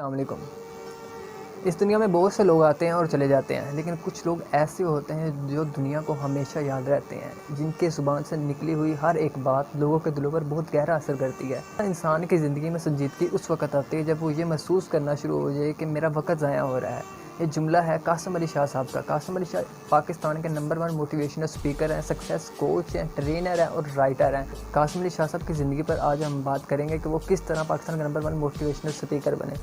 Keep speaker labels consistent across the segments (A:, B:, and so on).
A: अस्सलाम वालेकुम। इस दुनिया में बहुत से लोग आते हैं और चले जाते हैं, लेकिन कुछ लोग ऐसे होते हैं जो दुनिया को हमेशा याद रहते हैं, जिनके ज़ुबान से निकली हुई हर एक बात लोगों के दिलों पर बहुत गहरा असर करती है। इंसान की ज़िंदगी में संजीदगी उस वक़्त आती है जब वो ये महसूस करना शुरू हो जाए कि मेरा वक़्त ज़ाया हो रहा है। ये जुमला है कासिम अली शाह साहब का। कासिम अली शाह पाकिस्तान के नंबर 1 मोटिवेशनल स्पीकर हैं, सक्सेस कोच हैं, ट्रेनर हैं और राइटर हैं। कासिम अली शाह साहब की ज़िंदगी पर आज हम बात करेंगे कि वो किस तरह पाकिस्तान के नंबर 1 मोटिवेशनल स्पीकर बने।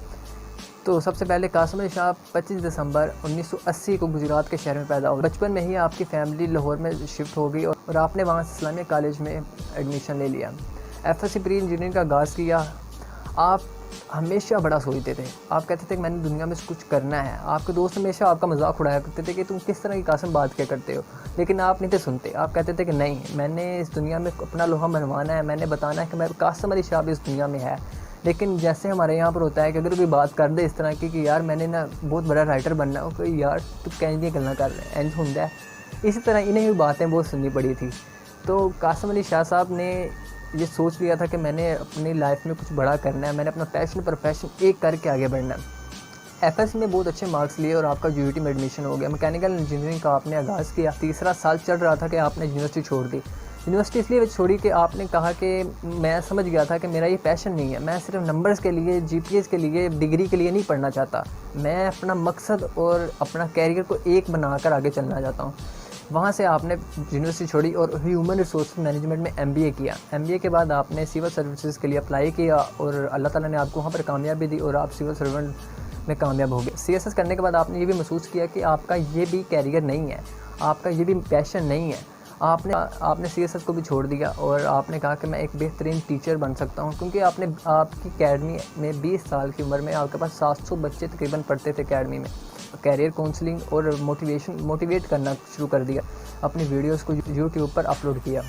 A: तो सबसे पहले कासिम अली शाह 25 दिसंबर 1980 को गुजरात के शहर में पैदा हुए। बचपन में ही आपकी फैमिली लाहौर में शिफ्ट हो गई और आपने वहाँ से इस्लामिया कॉलेज में एडमिशन ले लिया। एफएससी प्री इंजीनियरिंग का आगाज़ किया। आप हमेशा बड़ा सोचते थे। आप कहते थे कि मैंने दुनिया में कुछ करना है। आपके दोस्त हमेशा आपका मजाक उड़ाया करते थे कि तुम किस तरह की कासिम बात क्या करते हो, लेकिन आप नहीं थे सुनते। आप कहते थे कि नहीं, मैंने इस दुनिया में अपना लोहा मनवाना है, मैंने बताना है कि मैं कासिम अली शाह भी इस दुनिया में है। लेकिन जैसे हमारे यहाँ पर होता है कि अगर कोई बात कर दे इस तरह की कि यार मैंने ना बहुत बड़ा राइटर बनना है, कोई यार तू कैं दी गल्लां कर रहे इंज होंदा है। इसी तरह इन्हें भी बातें बहुत सुननी पड़ी थी। तो कासिम अली शाह साहब ने ये सोच लिया था कि मैंने अपनी लाइफ में कुछ बड़ा करना है, मैंने अपना पैशन प्रोफेशन एक करके आगे बढ़ना है। एफएससी में बहुत अच्छे मार्क्स लिए और आपका यूनिटी में एडमिशन हो गया। मैकेनिकल इंजीनियरिंग का आपने आगाज़ किया। तीसरा साल चल रहा था कि आपने यूनिवर्सिटी छोड़ दी। यूनिवर्सिटी इसलिए छोड़ी कि आपने कहा कि मैं समझ गया था कि मेरा ये पैशन नहीं है, मैं सिर्फ नंबर्स के लिए, जीपीएस के लिए, डिग्री के लिए नहीं पढ़ना चाहता। मैं अपना मकसद और अपना कैरियर को एक बनाकर आगे चलना चाहता हूँ। वहाँ से आपने यूनिवर्सिटी छोड़ी और ह्यूमन रिसोर्स मैनेजमेंट में एमबीए किया। एमबीए के बाद आपने सिविल सर्विसेज के लिए अप्लाई किया और अल्लाह ताला ने आपको वहाँ पर कामयाबी दी और आप सिविल सर्वेंट में कामयाब हो गए। सीएसएस करने के बाद आपने ये भी महसूस किया कि आपका ये भी कैरियर नहीं है, आपका ये भी पैशन नहीं है। आपने सीएसएस को भी छोड़ दिया और आपने कहा कि मैं एक बेहतरीन टीचर बन सकता हूँ, क्योंकि आपकी अकेडमी में 20 साल की उम्र में आपके पास 700 बच्चे तकरीबन पढ़ते थे अकेडमी में। कैरियर काउंसलिंग और मोटिवेट करना शुरू कर दिया। अपनी वीडियोस को यूट्यूब पर अपलोड किया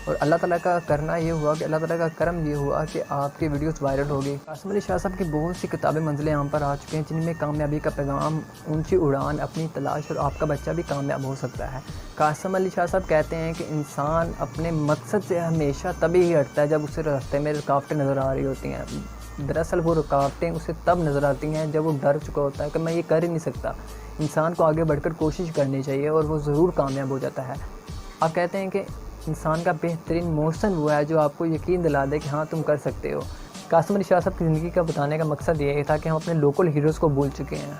A: और अल्लाह ताला का करना ये हुआ कि अल्लाह ताला का करम ये हुआ कि आपकी वीडियोस वायरल हो गई। कासिम अली शाह साहब की बहुत सी किताबें मंजिलें यहाँ पर आ चुकी हैं, जिनमें कामयाबी का पैगाम, ऊंची उड़ान, अपनी तलाश और आपका बच्चा भी कामयाब हो सकता है। कासिम अली शाह साहब कहते हैं कि इंसान अपने मकसद से हमेशा तभी ही हटता है जब उसे रास्ते में रुकावटें नज़र आ रही होती हैं। दरअसल वो रुकावटें उसे तब नज़र आती हैं जब वो डर चुका होता है कि मैं ये कर ही नहीं सकता। इंसान को आगे बढ़कर कोशिश करनी चाहिए और वो ज़रूर कामयाब हो जाता है। आप कहते हैं कि इंसान का बेहतरीन मोशन वो है जो आपको यकीन दिला दे कि हाँ तुम कर सकते हो। कासिम अली शाह साहब की ज़िंदगी का बताने का मकसद ये था कि हम अपने लोकल हीरोज़ को भूल चुके हैं,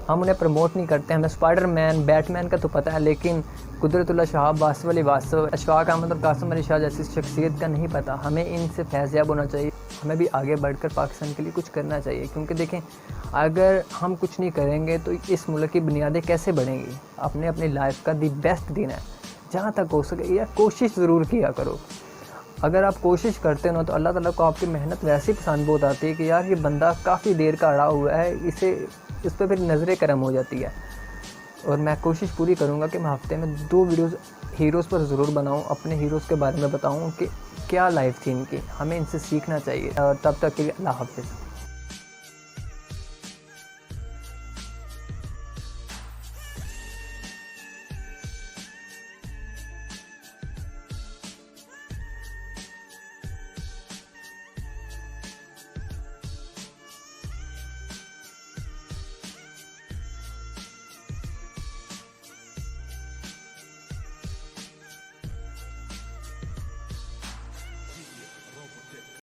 A: हम उन्हें प्रमोट नहीं करते। हमें स्पाइडरमैन, बैटमैन का तो पता है, लेकिन कुदरतुल्लाह शाह, वासिफ अली वासव, अशफाक अहमद और कासिम अली शाह जैसी शख्सियत का नहीं पता। हमें इनसे फैज़याब होना चाहिए। हमें भी आगे बढ़कर पाकिस्तान के लिए कुछ करना चाहिए, क्योंकि देखें अगर हम कुछ नहीं करेंगे तो इस मुल्क की बुनियादें कैसे बढ़ेंगी। अपनी लाइफ का दी बेस्ट देना है, जहाँ तक हो सके यार कोशिश ज़रूर किया करो। अगर आप कोशिश करते हो ना तो अल्लाह ताला को आपकी मेहनत वैसी पसंद बहुत आती है कि यार ये बंदा काफ़ी देर का अड़ा हुआ है, इस पर फिर नज़र करम हो जाती है। और मैं कोशिश पूरी करूँगा कि मैं हफ्ते में 2 वीडियोज़ हीरोज़ पर ज़रूर बनाऊँ, अपने हीरोज़ के बारे में बताऊँ कि क्या लाइफ थी इनकी, हमें इनसे सीखना चाहिए। और तब तक के लिए अल्लाह हाफ़िज़।